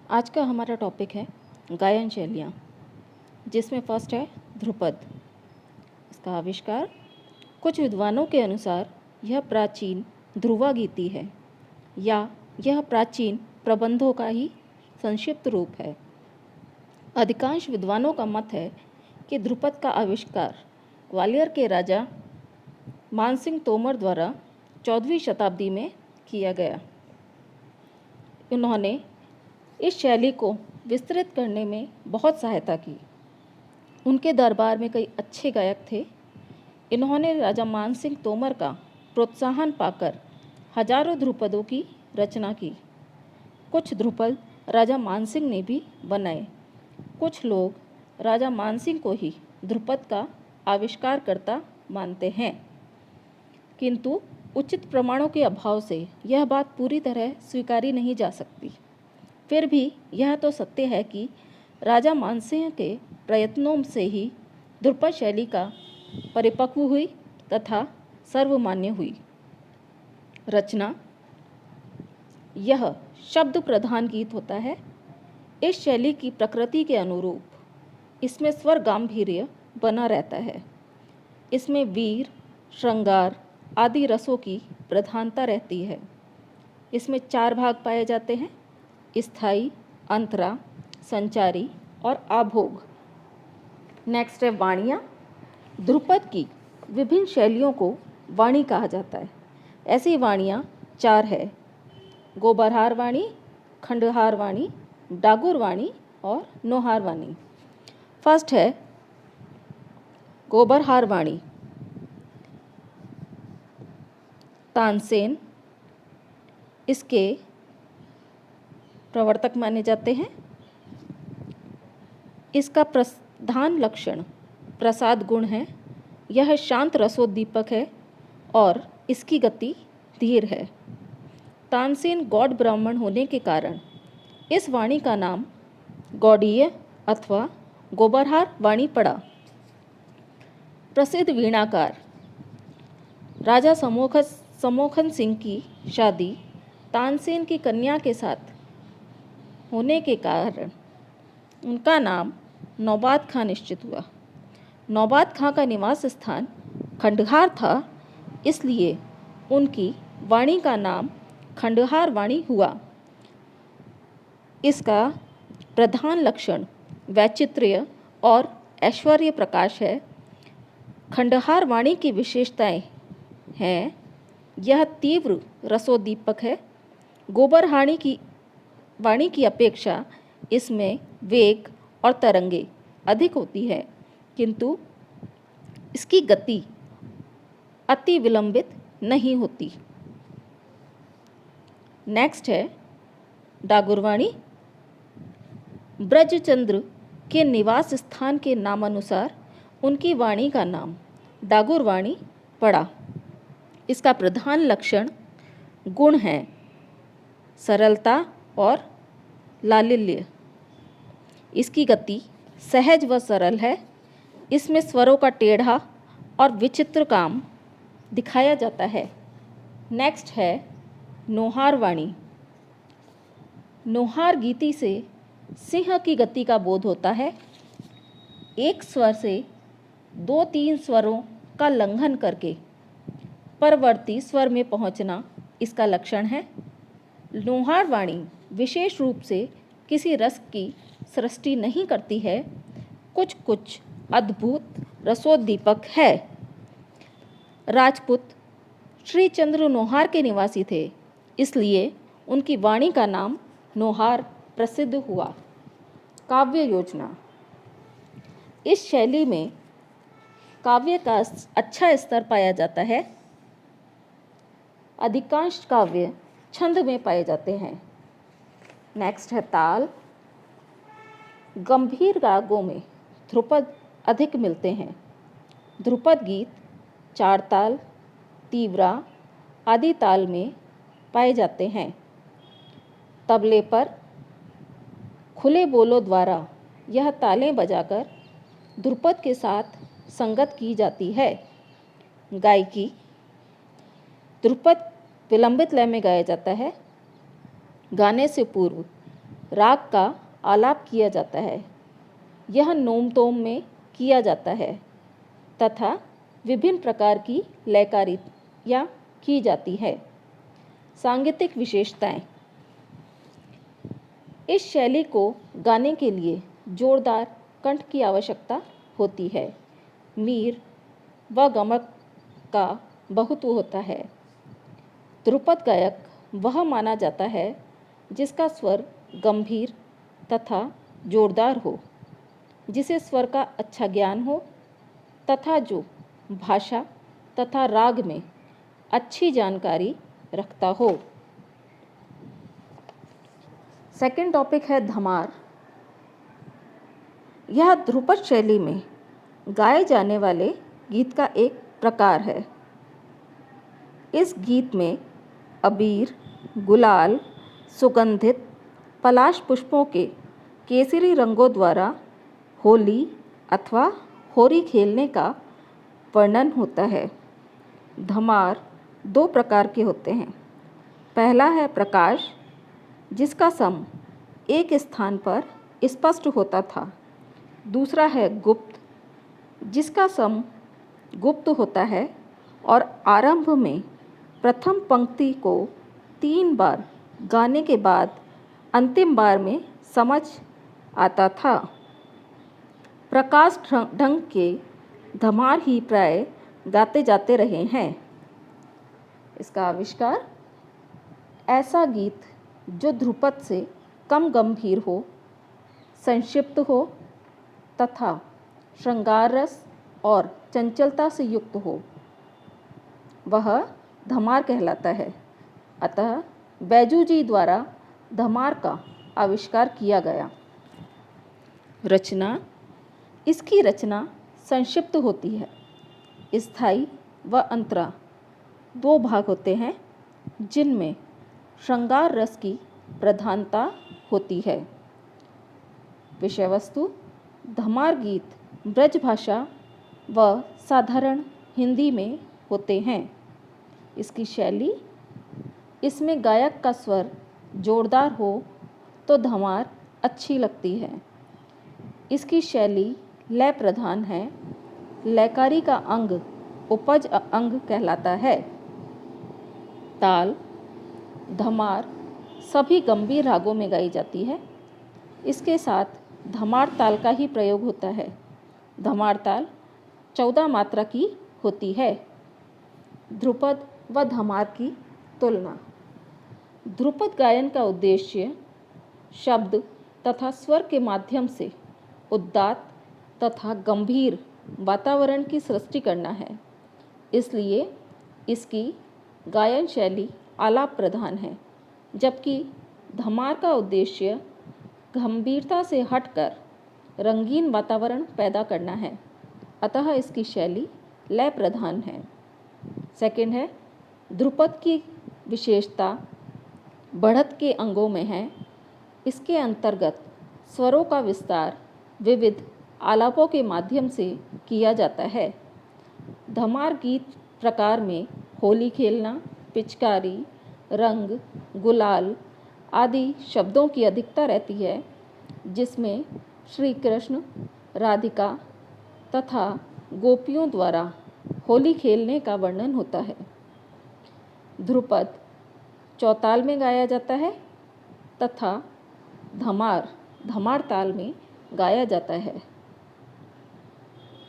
आज का हमारा टॉपिक है गायन शैलियाँ, जिसमें फर्स्ट है ध्रुपद। इसका आविष्कार कुछ विद्वानों के अनुसार यह प्राचीन ध्रुवा गीति है या यह प्राचीन प्रबंधों का ही संक्षिप्त रूप है। अधिकांश विद्वानों का मत है कि ध्रुपद का आविष्कार ग्वालियर के राजा मानसिंह तोमर द्वारा 14वीं शताब्दी में किया गया। उन्होंने इस शैली को विस्तृत करने में बहुत सहायता की। उनके दरबार में कई अच्छे गायक थे। इन्होंने राजा मानसिंह तोमर का प्रोत्साहन पाकर हजारों ध्रुपदों की रचना की। कुछ ध्रुपद राजा मानसिंह ने भी बनाए। कुछ लोग राजा मानसिंह को ही ध्रुपद का आविष्कारकर्ता मानते हैं, किंतु उचित प्रमाणों के अभाव से यह बात पूरी तरह स्वीकारी नहीं जा सकती। फिर भी यह तो सत्य है कि राजा मानसिंह के प्रयत्नों से ही ध्रुपद शैली का परिपक्व हुई तथा सर्वमान्य हुई। रचना: यह शब्द प्रधान गीत होता है। इस शैली की प्रकृति के अनुरूप इसमें स्वर गांभीर्य बना रहता है। इसमें वीर, श्रृंगार आदि रसों की प्रधानता रहती है। इसमें 4 भाग पाए जाते हैं: स्थायी, अंतरा, संचारी और आभोग। नेक्स्ट है वाणियाँ। ध्रुपद की विभिन्न शैलियों को वाणी कहा जाता है। ऐसी वाणियाँ 4 है: गोबरहार वाणी, खंडहार वाणी, डागुर वाणी और नोहार वाणी। फर्स्ट है गोबरहार वाणी। तानसेन इसके प्रवर्तक माने जाते हैं। इसका प्रधान लक्षण प्रसाद गुण है। यह शांत रसोद्दीपक है और इसकी गति धीर है। तानसेन गौड़ ब्राह्मण होने के कारण इस वाणी का नाम गौड़ीय अथवा गोबरहार वाणी पड़ा। प्रसिद्ध वीणाकार राजा समोखन सिंह की शादी तानसेन की कन्या के साथ होने के कारण उनका नाम नौबाद खां निश्चित हुआ। नौबाद खां का निवास स्थान खंडहार था, इसलिए उनकी वाणी का नाम खंडहार वाणी हुआ। इसका प्रधान लक्षण वैचित्र्य और ऐश्वर्य प्रकाश है। खंडहार वाणी की विशेषताएं हैं: यह तीव्र रसोद्दीपक है। गोबरहाणी वाणी की अपेक्षा इसमें वेग और तरंगे अधिक होती है, किंतु इसकी गति अति विलंबित नहीं होती। नेक्स्ट है डागुर वाणी। ब्रजचंद्र के निवास स्थान के नामानुसार उनकी वाणी का नाम डागुर वाणी पड़ा। इसका प्रधान लक्षण गुण है सरलता और लालिल्य। इसकी गति सहज व सरल है। इसमें स्वरों का टेढ़ा और विचित्र काम दिखाया जाता है। नेक्स्ट है नोहार वाणी। नोहार गीति से सिंह की गति का बोध होता है। एक स्वर से 2-3 स्वरों का लंघन करके परवर्ती स्वर में पहुंचना इसका लक्षण है। नोहार वाणी विशेष रूप से किसी रस की सृष्टि नहीं करती है, कुछ अद्भुत रसोद्दीपक है। राजपूत श्रीचंद्र नोहार के निवासी थे, इसलिए उनकी वाणी का नाम नोहार प्रसिद्ध हुआ। काव्य योजना। इस शैली में काव्य का अच्छा स्तर पाया जाता है। अधिकांश काव्य छंद में पाए जाते हैं। नेक्स्ट है ताल। गंभीर रागों में ध्रुपद अधिक मिलते हैं। ध्रुपद गीत 4 ताल, तीव्रा आदि ताल में पाए जाते हैं। तबले पर खुले बोलों द्वारा यह तालें बजाकर ध्रुपद के साथ संगत की जाती है। गायकी। ध्रुपद विलंबित लय में गाया जाता है। गाने से पूर्व राग का आलाप किया जाता है। यह नोम-तोम में किया जाता है तथा विभिन्न प्रकार की लयकारियाँ की जाती है। सांगीतिक विशेषताएं। इस शैली को गाने के लिए जोरदार कंठ की आवश्यकता होती है। मीर व गमक का बहुत्व होता है। ध्रुपद गायक वह माना जाता है जिसका स्वर गंभीर तथा जोरदार हो, जिसे स्वर का अच्छा ज्ञान हो तथा जो भाषा तथा राग में अच्छी जानकारी रखता हो। सेकंड टॉपिक है धमार। यह ध्रुपद शैली में गाए जाने वाले गीत का एक प्रकार है। इस गीत में अबीर, गुलाल, सुगंधित पलाश पुष्पों के केसरी रंगों द्वारा होली अथवा होरी खेलने का वर्णन होता है। धमार दो प्रकार के होते हैं। पहला है प्रकाश, जिसका सम एक स्थान पर स्पष्ट होता था। दूसरा है गुप्त, जिसका सम गुप्त होता है और आरंभ में प्रथम पंक्ति को 3 बार गाने के बाद अंतिम बार में समझ आता था। प्रकाश ढंग के धमार ही प्राय गाते जाते रहे हैं। इसका आविष्कार। ऐसा गीत जो ध्रुपद से कम गंभीर हो, संक्षिप्त हो तथा श्रृंगार रस और चंचलता से युक्त हो, वह धमार कहलाता है। अतः बैजू जी द्वारा धमार का आविष्कार किया गया। रचना। इसकी रचना संक्षिप्त होती है। स्थाई व अंतरा 2 भाग होते हैं, जिनमें श्रृंगार रस की प्रधानता होती है। विषय वस्तु। धमार गीत ब्रज भाषा व साधारण हिंदी में होते हैं। इसकी शैली। इसमें गायक का स्वर जोरदार हो तो धमार अच्छी लगती है। इसकी शैली लय प्रधान है। लयकारी का अंग उपज अंग कहलाता है। ताल। धमार सभी गंभीर रागों में गाई जाती है। इसके साथ धमार ताल का ही प्रयोग होता है। धमार ताल 14 मात्रा की होती है। ध्रुपद व धमार की तुलना। ध्रुपद गायन का उद्देश्य शब्द तथा स्वर के माध्यम से उदात्त तथा गंभीर वातावरण की सृष्टि करना है। इसलिए इसकी गायन शैली आलाप प्रधान है, जबकि धमार का उद्देश्य गंभीरता से हटकर रंगीन वातावरण पैदा करना है। अतः इसकी शैली लय प्रधान है। सेकंड है ध्रुपद की विशेषता बढ़त के अंगों में है। इसके अंतर्गत स्वरों का विस्तार विविध आलापों के माध्यम से किया जाता है। धमार गीत प्रकार में होली खेलना, पिचकारी, रंग, गुलाल आदि शब्दों की अधिकता रहती है, जिसमें श्री कृष्ण, राधिका तथा गोपियों द्वारा होली खेलने का वर्णन होता है। ध्रुपद चौताल में गाया जाता है तथा धमार ताल में गाया जाता है।